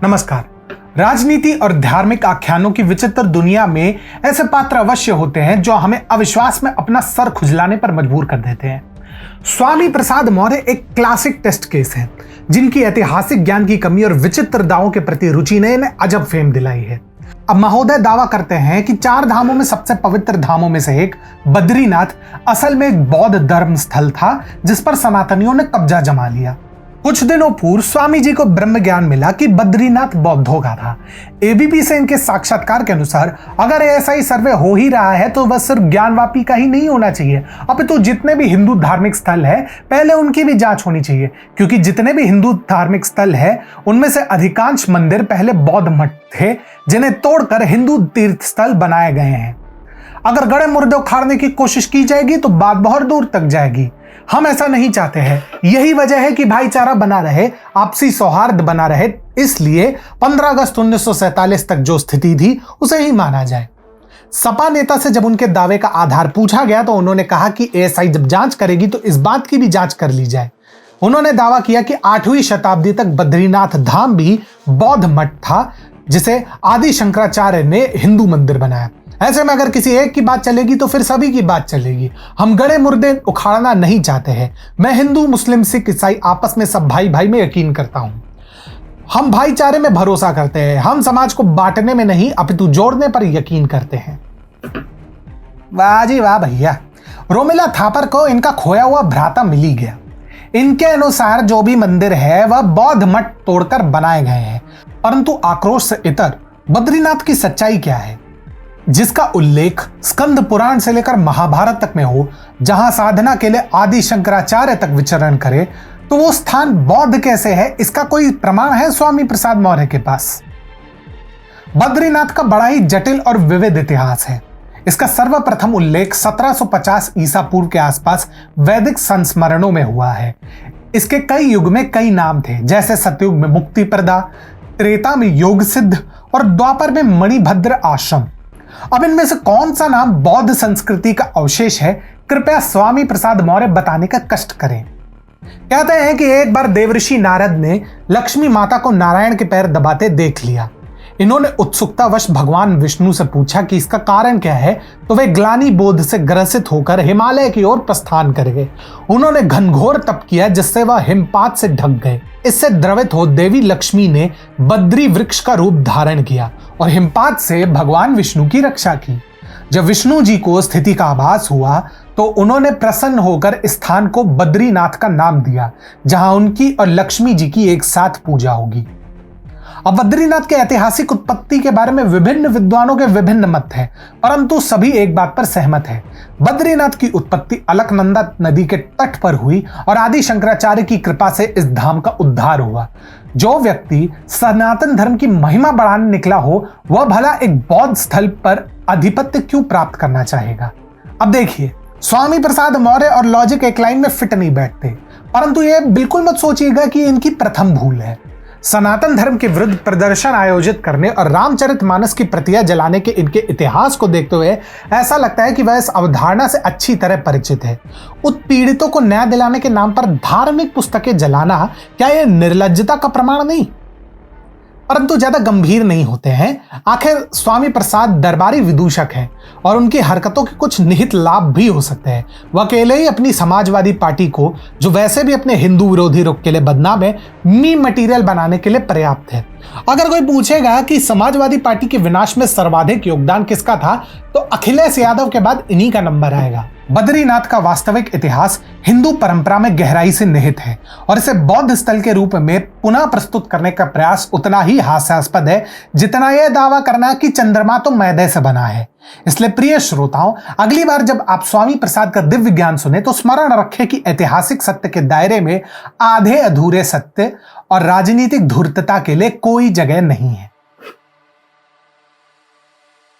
नमस्कार। राजनीति और धार्मिक आख्यानों की विचित्र दुनिया में ऐसे पात्र अवश्य होते हैं जो हमें अविश्वास में अपना सर खुजलाने पर मजबूर कर देते हैं। स्वामी प्रसाद मौर्य एक क्लासिक टेस्ट केस है जिनकी ऐतिहासिक ज्ञान की कमी और विचित्र दावों के प्रति रुचि ने इन्हें अजब फेम दिलाई है। अब महोदय दावा करते हैं कि 4 धामों में सबसे पवित्र धामों में से एक बद्रीनाथ असल में एक बौद्ध धर्म स्थल था जिस पर सनातनियों ने कब्जा जमा लिया। कुछ दिनों पूर्व स्वामी जी को ब्रह्म ज्ञान मिला कि बद्रीनाथ बौद्धों का था। एबीपी से इनके साक्षात्कार के अनुसार अगर ऐसा ही सर्वे हो ही रहा है तो वह सिर्फ ज्ञानवापी का ही नहीं होना चाहिए, अपितु जितने भी हिंदू धार्मिक स्थल है पहले उनकी भी जांच होनी चाहिए, क्योंकि जितने भी हिंदू धार्मिक स्थल है उनमें से अधिकांश मंदिर पहले बौद्ध मठ थे जिन्हें तोड़कर हिंदू तीर्थ स्थल बनाए गए हैं। अगर गड़े मुर्दे उखाड़ने की कोशिश की जाएगी तो बात बहुत दूर तक जाएगी। हम ऐसा नहीं चाहते हैं। यही वजह है कि भाईचारा बना रहे, आपसी सौहार्द बना रहे, इसलिए 15 अगस्त 1947 तक जो स्थिति थी उसे ही माना जाए। सपा नेता से जब उनके दावे का आधार पूछा गया तो उन्होंने कहा कि एएसआई जब जांच करेगी तो इस बात की भी जांच कर ली जाए। उन्होंने दावा किया कि 8वीं शताब्दी तक बद्रीनाथ धाम भी बौद्ध मठ था जिसे आदि शंकराचार्य ने हिंदू मंदिर बनाया। ऐसे में अगर किसी एक की बात चलेगी तो फिर सभी की बात चलेगी। हम गड़े मुर्दे उखाड़ना नहीं चाहते हैं। मैं हिंदू, मुस्लिम, सिख, ईसाई आपस में सब भाई भाई में यकीन करता हूं। हम भाईचारे में भरोसा करते हैं। हम समाज को बांटने में नहीं अपितु जोड़ने पर यकीन करते हैं। वाह जी वाह भैया। रोमिला थापर को इनका खोया हुआ भ्राता मिल ही गया। इनके अनुसार जो भी मंदिर है वह बौद्ध मठ तोड़कर बनाए गए हैं, परंतु आक्रोश से इतर बद्रीनाथ की सच्चाई क्या है जिसका उल्लेख स्कंद पुराण से लेकर महाभारत तक में हो, जहां साधना के लिए आदि शंकराचार्य तक विचरण करे, तो वो स्थान बौद्ध कैसे है? इसका कोई प्रमाण है स्वामी प्रसाद मौर्य के पास? बद्रीनाथ का बड़ा ही जटिल और विविध इतिहास है। इसका सर्वप्रथम उल्लेख 1750 ईसा पूर्व के आसपास वैदिक संस्मरणों में हुआ है। इसके कई युग में कई नाम थे, जैसे सतयुग में मुक्तिप्रदा, त्रेता में योग सिद्ध और द्वापर में मणिभद्र आश्रम। अब इनमें से कौन सा नाम बौद्ध संस्कृति का अवशेष है, कृपया स्वामी प्रसाद मौर्य बताने का कष्ट करें। कहते हैं कि एक बार देवऋषि नारद ने लक्ष्मी माता को नारायण के पैर दबाते देख लिया। इन्होंने उत्सुकतावश भगवान विष्णु से पूछा कि इसका कारण क्या है, तो वे ग्लानि बोध से ग्रसित होकर हिमालय की ओर प्रस्थान कर गए। उन्होंने घनघोर तप किया जिससे वह हिमपात से ढक गए। इससे द्रवित हो देवी लक्ष्मी ने बद्री वृक्ष का रूप धारण किया और हिमपात से भगवान विष्णु की रक्षा की। जब विष्णु जी को स्थिति का आभास हुआ तो उन्होंने प्रसन्न होकर इस स्थान को बद्रीनाथ का नाम दिया, जहां उनकी और लक्ष्मी जी की एक साथ पूजा होगी। अब बद्रीनाथ के ऐतिहासिक उत्पत्ति के बारे में विभिन्न विद्वानों के विभिन्न मत हैं, परंतु सभी एक बात पर सहमत हैं। बद्रीनाथ की उत्पत्ति अलकनंदा नदी के तट पर हुई और आदि शंकराचार्य की कृपा से इस धाम का उद्धार हुआ। जो व्यक्ति सनातन धर्म की महिमा बढ़ाने निकला हो वह भला एक बौद्ध स्थल पर आधिपत्य क्यों प्राप्त करना चाहेगा? अब देखिए, स्वामी प्रसाद मौर्य और लॉजिक एक लाइन में फिट नहीं बैठते, परंतु यह बिल्कुल मत सोचिएगा कि इनकी प्रथम भूल है। सनातन धर्म के विरुद्ध प्रदर्शन आयोजित करने और रामचरितमानस की प्रतियां जलाने के इनके इतिहास को देखते हुए ऐसा लगता है कि वह इस अवधारणा से अच्छी तरह परिचित है। उत्पीड़ितों को न्याय दिलाने के नाम पर धार्मिक पुस्तकें जलाना क्या यह निर्लज्जता का प्रमाण नहीं? परंतु ज्यादा गंभीर नहीं होते हैं। आखिर स्वामी प्रसाद दरबारी विदूषक हैं और उनकी हरकतों के कुछ निहित लाभ भी हो सकते हैं। वह अकेले ही अपनी समाजवादी पार्टी को, जो वैसे भी अपने हिंदू विरोधी रुख के लिए बदनाम है, मीम मटेरियल बनाने के लिए पर्याप्त है। अगर कोई पूछेगा कि समाजवादी पार्टी के विनाश में सर्वाधिक योगदान किसका था, तो अखिलेश यादव के बाद इन्हीं का नंबर आएगा। बद्रीनाथ का वास्तविक इतिहास हिंदू परंपरा में गहराई से निहित है और इसे बौद्ध स्थल के रूप में पुनः प्रस्तुत करने का प्रयास उतना ही हास्यास्पद है जितना यह दावा करना कि चंद्रमा तो मैदे से बना है। इसलिए प्रिय श्रोताओं, अगली बार जब आप स्वामी प्रसाद का दिव्य ज्ञान सुने तो स्मरण रखें कि ऐतिहासिक सत्य के दायरे में आधे अधूरे सत्य और राजनीतिक धूर्तता के लिए कोई जगह नहीं है।